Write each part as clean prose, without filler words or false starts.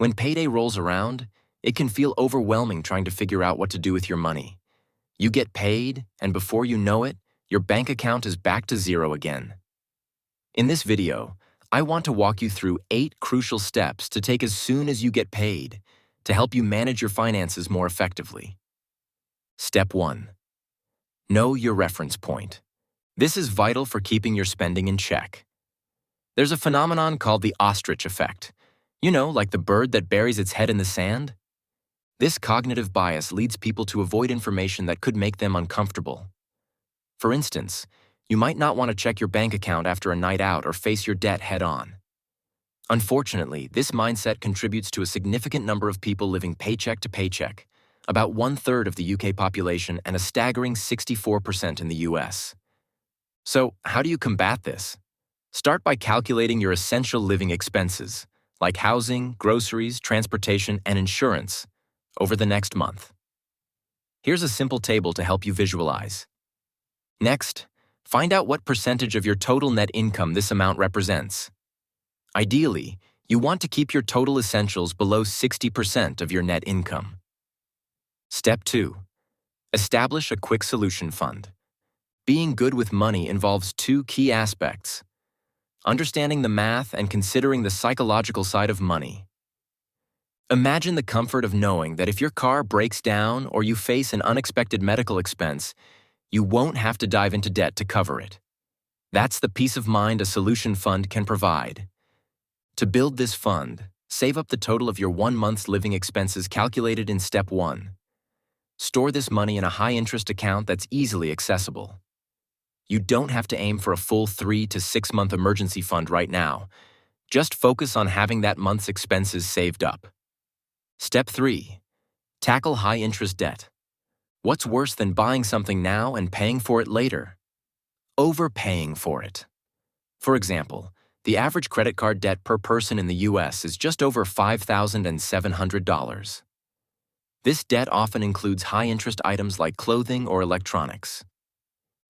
When payday rolls around, it can feel overwhelming trying to figure out what to do with your money. You get paid, and before you know it, your bank account is back to zero again. In this video, I want to walk you through 8 crucial steps to take as soon as you get paid to help you manage your finances more effectively. Step 1. Know your reference point. This is vital for keeping your spending in check. There's a phenomenon called the ostrich effect. You know, like the bird that buries its head in the sand? This cognitive bias leads people to avoid information that could make them uncomfortable. For instance, you might not want to check your bank account after a night out or face your debt head-on. Unfortunately, this mindset contributes to a significant number of people living paycheck to paycheck, about 1/3 of the UK population and a staggering 64% in the US. So, how do you combat this? Start by calculating your essential living expenses, like housing, groceries, transportation, and insurance, over the next month. Here's a simple table to help you visualize. Next, find out what percentage of your total net income this amount represents. Ideally, you want to keep your total essentials below 60% of your net income. Step 2. Establish a quick solution fund. Being good with money involves 2 key aspects: understanding the math and considering the psychological side of money. Imagine the comfort of knowing that if your car breaks down or you face an unexpected medical expense, you won't have to dive into debt to cover it. That's the peace of mind a solution fund can provide. To build this fund, save up the total of your 1 month's living expenses calculated in Step 1. Store this money in a high-interest account that's easily accessible. You don't have to aim for a full 3 to 6 month emergency fund right now. Just focus on having that month's expenses saved up. Step 3. Tackle high-interest debt. What's worse than buying something now and paying for it later? Overpaying for it. For example, the average credit card debt per person in the US is just over $5,700. This debt often includes high-interest items like clothing or electronics.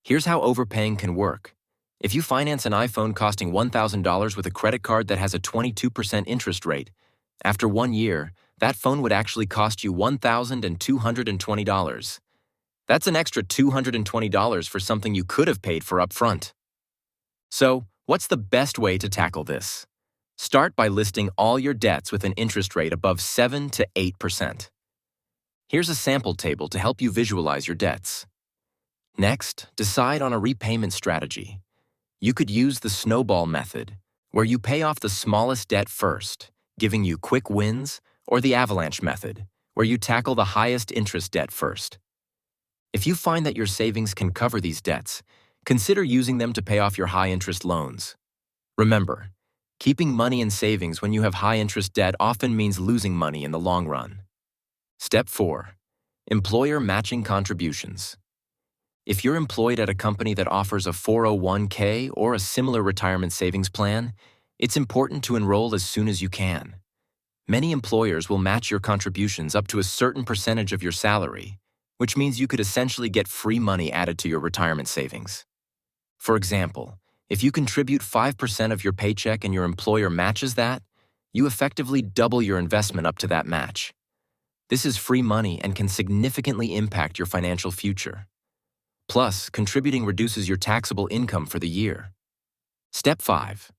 Here's how overpaying can work. If you finance an iPhone costing $1,000 with a credit card that has a 22% interest rate, after 1 year, that phone would actually cost you $1,220. That's an extra $220 for something you could have paid for up front. So, what's the best way to tackle this? Start by listing all your debts with an interest rate above 7 to 8%. Here's a sample table to help you visualize your debts. Next, decide on a repayment strategy. You could use the snowball method, where you pay off the smallest debt first, giving you quick wins, or the avalanche method, where you tackle the highest interest debt first. If you find that your savings can cover these debts, consider using them to pay off your high-interest loans. Remember, keeping money in savings when you have high-interest debt often means losing money in the long run. Step 4. Employer matching contributions. If you're employed at a company that offers a 401k or a similar retirement savings plan, it's important to enroll as soon as you can. Many employers will match your contributions up to a certain percentage of your salary, which means you could essentially get free money added to your retirement savings. For example, if you contribute 5% of your paycheck and your employer matches that, you effectively double your investment up to that match. This is free money and can significantly impact your financial future. Plus, contributing reduces your taxable income for the year. Step 5.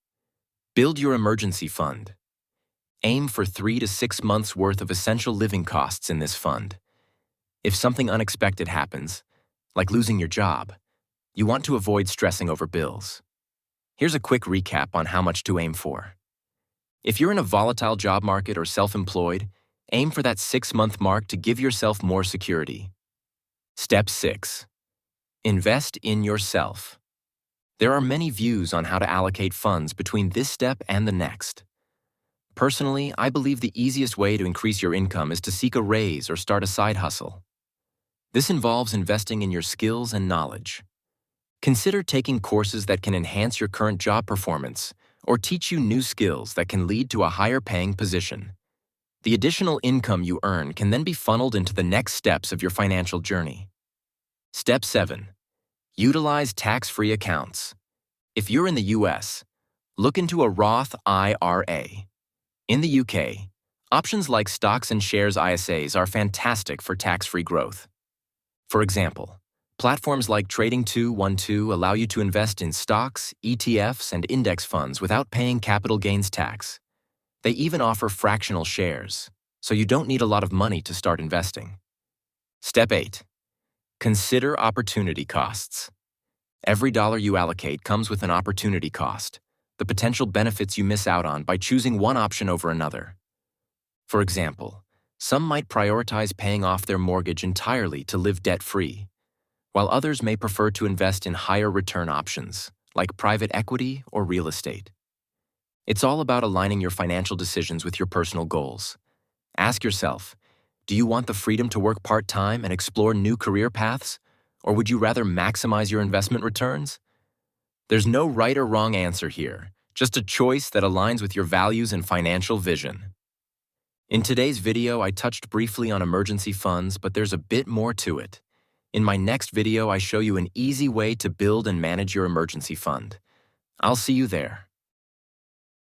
Build your emergency fund. Aim for 3 to 6 months' worth of essential living costs in this fund. If something unexpected happens, like losing your job, you want to avoid stressing over bills. Here's a quick recap on how much to aim for. If you're in a volatile job market or self-employed, aim for that 6-month mark to give yourself more security. Step 6. Invest in yourself. There are many views on how to allocate funds between this step and the next. Personally, I believe the easiest way to increase your income is to seek a raise or start a side hustle. This involves investing in your skills and knowledge. Consider taking courses that can enhance your current job performance or teach you new skills that can lead to a higher-paying position. The additional income you earn can then be funneled into the next steps of your financial journey. Step 7. Utilize tax-free accounts. If you're in the US, look into a Roth IRA. In the UK, Options like stocks and shares ISAs are fantastic for tax-free growth. For example, platforms like Trading212 allow you to invest in stocks, ETFs, and index funds without paying capital gains tax. They even offer fractional shares, so you don't need a lot of money to start investing. Step 8. Consider opportunity costs. Every dollar you allocate comes with an opportunity cost, the potential benefits you miss out on by choosing one option over another. For example, some might prioritize paying off their mortgage entirely to live debt-free, while others may prefer to invest in higher return options, like private equity or real estate. It's all about aligning your financial decisions with your personal goals. Ask yourself, do you want the freedom to work part-time and explore new career paths, or would you rather maximize your investment returns? There's no right or wrong answer here, just a choice that aligns with your values and financial vision. In today's video, I touched briefly on emergency funds, but there's a bit more to it. In my next video, I show you an easy way to build and manage your emergency fund. I'll see you there.